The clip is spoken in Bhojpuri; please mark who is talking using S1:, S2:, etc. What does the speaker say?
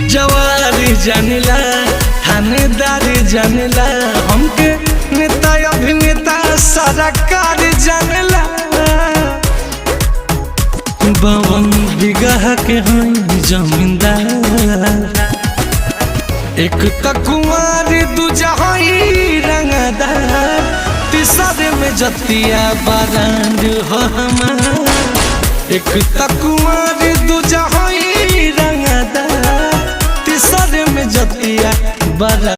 S1: जवारी जानिला थानेदारी जानिला हमके नेता अभिनेता सरकार जानिला। 52 बीघा के हैं जमींदार, एक तकुआरी दूजा हई रंगदार, तीसरे में जतिया बारांड हो हमार। एक तकुआ